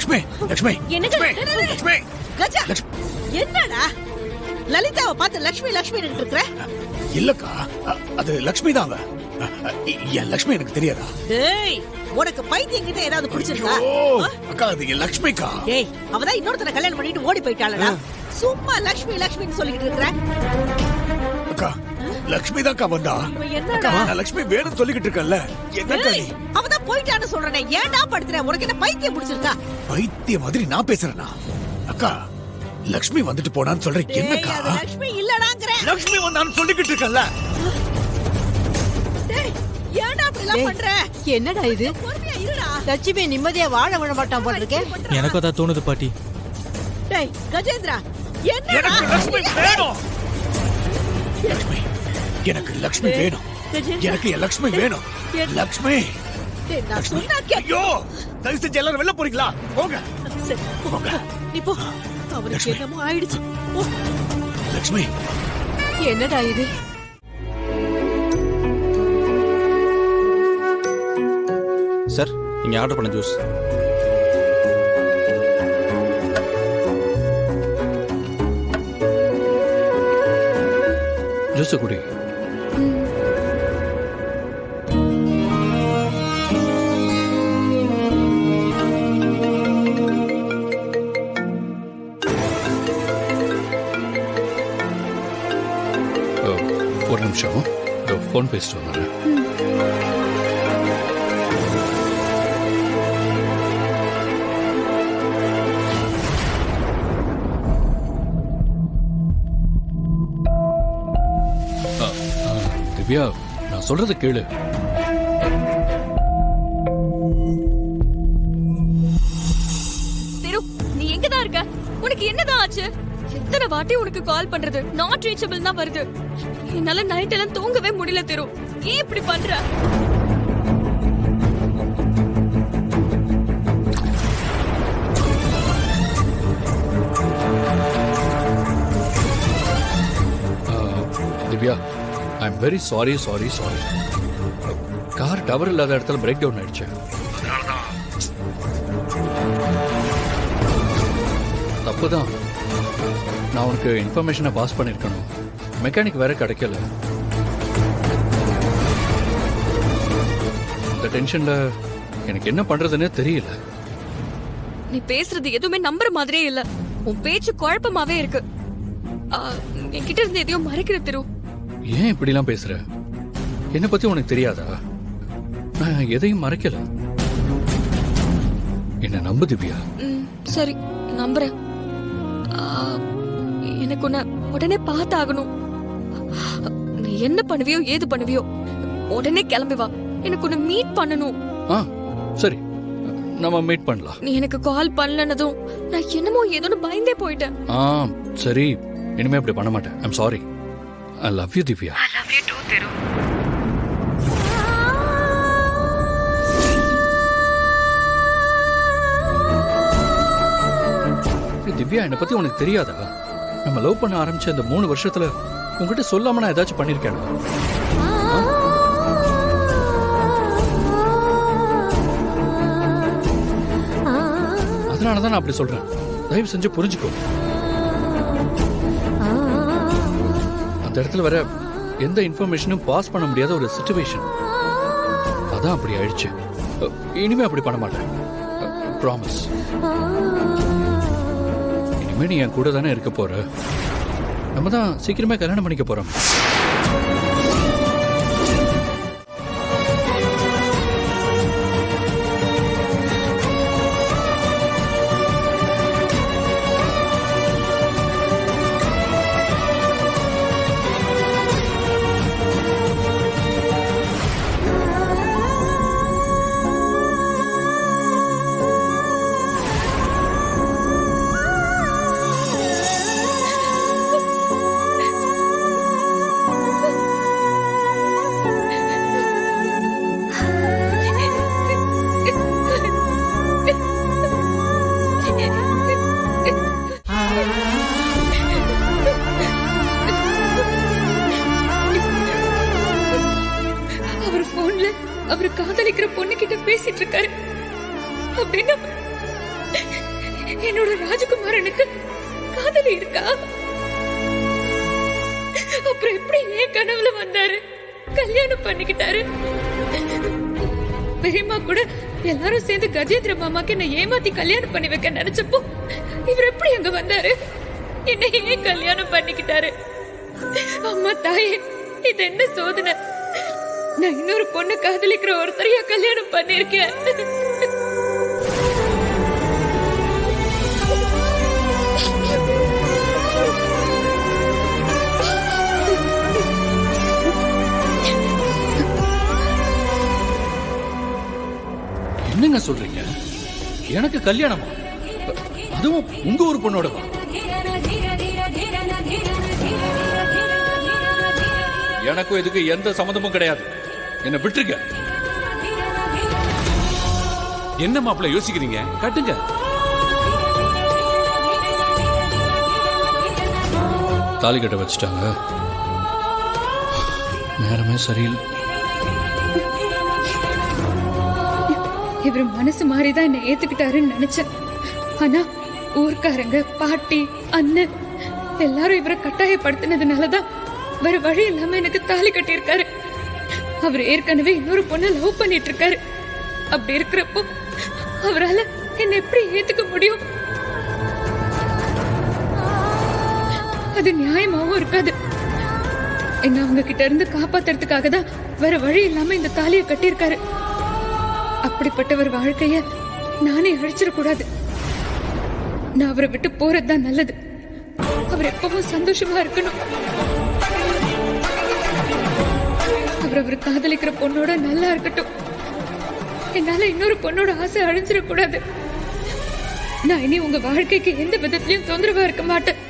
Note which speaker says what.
Speaker 1: லக்ஷ்மி லக்ஷ்மி
Speaker 2: என்னங்க?
Speaker 1: லக்ஷ்மி
Speaker 3: கஜா
Speaker 1: லக்ஷ்மி
Speaker 3: என்னடா லலிதாவை பார்த்து லக்ஷ்மி லக்ஷ்மி இருக்கிற?
Speaker 1: இல்லக்கா, அது லக்ஷ்மி தாங்க. என் லக்ஷ்மி எனக்கு தெரியாதா?
Speaker 3: டேய் உனக்கு பைத்தியம் கிட்ட ஏதாவது பிடிச்சிருக்கா?
Speaker 1: அக்கா அது என் லக்ஷ்மிக்கா.
Speaker 3: டேய் அவதான் இன்னொருத்தனை கல்யாணம் பண்ணிட்டு ஓடி போயிட்டாளடா. சும்மா லக்ஷ்மி லக்ஷ்மின்னு சொல்லிட்டு இருக்கற.
Speaker 1: அக்கா லக்ஷ்மி தான்க்கா வந்தா.
Speaker 3: என்னடா
Speaker 1: நான் லக்ஷ்மி வேணும்னு சொல்லிக்கிட்டு இருக்கேன்ல. என்னக்கா நீ?
Speaker 3: அவதான் போயிட்டான்னு சொல்றனே, ஏன்டா படுத்துற? உனக்கு என்ன பைத்தியம் பிடிச்சிருக்கா?
Speaker 1: பைத்தியம் மாதிரி நான் பேசுறேனா? அக்கா லக்ஷ்மி வந்துட்டு போனான்னு சொல்றேன். என்னக்கா
Speaker 3: அது லக்ஷ்மி இல்லடாங்கற.
Speaker 1: லக்ஷ்மி வந்தான்னு சொல்லிக்கிட்டு இருக்கேன்ல.
Speaker 3: டேய் ஏன்டா அப்படி எல்லாம் பண்ற?
Speaker 2: என்னடா இது?
Speaker 3: பொறுமையா இருடா.
Speaker 2: லட்சுமி நிம்மதியா வாழ விட மாட்டான் போல இருக்கே.
Speaker 4: எனக்கு அதான் தோணுது பாட்டி.
Speaker 3: டேய் கஜேந்திரா என்னடா?
Speaker 1: எனக்கு லக்ஷ்மி வேணும். லக்ஷ்மி எனக்கு லக்ஷ்மி வேணும். எனக்கு என் லக்ஷ்மி வேணும். லக்ஷ்மி
Speaker 3: டேய் நான் சொன்னா கேளு.
Speaker 1: ஐயோ தயவு செஞ்சு எல்லாரும் வெளில போறீங்களா? போங்க
Speaker 3: சரி போங்க. நீ போ. அவனுக்கு என்னமோ ஆயிடுச்சு. போ.
Speaker 1: லக்ஷ்மி
Speaker 2: என்னடா இது?
Speaker 4: சார் நீங்க ஆர்டர் பண்ண ஜூஸ். ஜூஸ் குடி. ஒரு நிமிஷம் ஃபோன் பேசிட்டு வந்தேன். திவ்யா நான் சொல்றது கேளு.
Speaker 5: திரு நீ எங்கதான் இருக்க? உனக்கு என்னதான் ஆச்சு? எத்தனை வாட்டி உனக்கு கால் பண்றது நாட் ரீச்சபிள் தான் வருது. என்னால நைட் எல்லாம் தூங்கவே முடியல திரு. ஏன் இப்படி பண்ற?
Speaker 6: Divya I am very sorry. Car tower இல்லாத இடத்துல பிரேக் டவுன் ஆயிடுச்சு. தப்புதான். நான் உனக்கு இன்ஃபர்மேஷனை பாஸ் பண்ணிருக்கணும். மெக்கானிக் வேற கிடைக்கல. இந்த டென்ஷன்ல எனக்கு என்ன பண்றதுன்னே தெரியல.
Speaker 5: நீ பேசுறது எதுவுமே நம்புற மாதிரியே இல்ல. உன் பேச்சு குழப்பமாவே இருக்கு. என்கிட்ட இருந்து எதையும் மறைக்கிற திரு.
Speaker 6: ஏன் இப்படி எல்லாம் பேசுற? என்ன பத்தி உனக்கு தெரியாதா? நான் எதையும் மறைக்கல. என்ன நம்பு திவ்யா.
Speaker 5: சரி நம்புறேன். எனக்கு உன்னை உடனே பார்த்தாகணும். நீ என்ன பண்ணுவியோ ஏது பண்ணுவியோ உடனே கிளம்பி வா. எனக்கு உன்னை மீட் பண்ணணும்.
Speaker 6: சரி நம்ம மீட் பண்ணலாம்.
Speaker 5: நீ எனக்கு கால் பண்ணலனதும் நான் என்னமோ ஏதோன்னு பயந்தே போயிட்டேன்.
Speaker 6: சரி இனிமே அப்படி பண்ண மாட்டேன். I'm sorry. I love you Divya.
Speaker 5: I love you too திரு.
Speaker 6: திவ்யா என்னை பத்தி உனக்கு தெரியாதா? நம்ம லவ் பண்ண ஆரம்பிச்ச இந்த 3 வருஷத்துல உங்ககிட்ட சொல்லாம நான் ஏதாச்சும் பண்ணிருக்கேன்? அதனாலதான் நான் அப்படி சொல்றேன். தயவு செஞ்சு புரிஞ்சுக்கோ. அந்த இடத்துல வர எந்த இன்ஃபர்மேஷனும் பாஸ் பண்ண முடியாத ஒரு சிச்சுவேஷன். அதான் அப்படி ஆயிடுச்சு. இனிமே அப்படி பண்ண மாட்டேன். ப்ராமிஸ். இனிமே நீ என் கூட தானே இருக்க போற. நம்ம தான் சீக்கிரமே கல்யாணம் பண்ணிக்க போறோம்.
Speaker 5: அவர் காதலிக்கிற பொண்ணு கிட்ட பேசிட்டு இருக்காரு அப்படின்னா என்னோட ராஜகுமாரனுக்கு காதலி இருக்கா? அப்புறம் எப்படி ஏன் கனவுல வந்தாரு, கல்யாணம் பண்ணிக்கிட்டாரு? பெரியம்மா கூட எல்லாரும் சேர்ந்து கஜேந்திர மாமாக்கு என்ன ஏமாத்தி கல்யாணம் பண்ணி வைக்க நினைச்சப்போ இவர் எப்படி அங்க வந்தாரு? என்ன ஏன் கல்யாணம் பண்ணிக்கிட்டாரு? அம்மா தாயே, இது என்ன சோதனை? நான் இன்னொரு பொண்ணு காதலிக்கிற ஒருத்தரையா கல்யாணம் பண்ணிருக்கேன்.
Speaker 6: என்னங்க சொல்றீங்க? எனக்கு கல்யாணமா? அதுவும் உங்க ஒரு பொண்ணோடவா? எனக்கும் இதுக்கு எந்த சம்மந்தமும் கிடையாது. என்ன விட்டுருங்க.
Speaker 1: என்ன மாப்பிள்ள யோசிக்கிறீங்க? கட்டுங்க.
Speaker 6: தாலி கட்ட வச்சுட்டாங்க. நேரமே சரியில்லை.
Speaker 5: இவர் மனசு மாறிதான் என்ன ஏத்துக்கிட்டாருன்னு நினைச்சேன். ஆனா ஊர்க்காரங்க, பாட்டி, அண்ணன் எல்லாரும் இவரை கட்டாயப்படுத்தினதுனாலதான் வேற வழி இல்லாம எனக்கு தாலி கட்டியிருக்காரு. அவர் ஏற்கனவே இன்னொரு பொண்ணை லவ் பண்ணிட்டு இருக்காரு. அப்படி இருக்கிறப்போ அவரால என்ன எப்படி ஏத்துக்க முடியும்? அது நியாயமாவும் இருக்காது. என்ன அவங்க கிட்ட இருந்து காப்பாத்துறதுக்காக தான் வேற வழி இல்லாம இந்த தாலியை கட்டியிருக்காரு. அப்படிப்பட்டவர் வாழ்க்கைய நானே அழிச்சிடக்கூடாது. நான் அவரை விட்டு போறதுதான் நல்லது. அவர் எப்பவும் சந்தோஷமா இருக்கணும். அவர் காதலிக்கிற பொண்ணோட நல்லா இருக்கட்டும். என்னால இன்னொரு பொண்ணோட ஆசை அழிஞ்சிடக்கூடாது. நான் இனி உங்க வாழ்க்கைக்கு எந்த விதத்திலயும் தொந்தரவா இருக்க மாட்டேன்.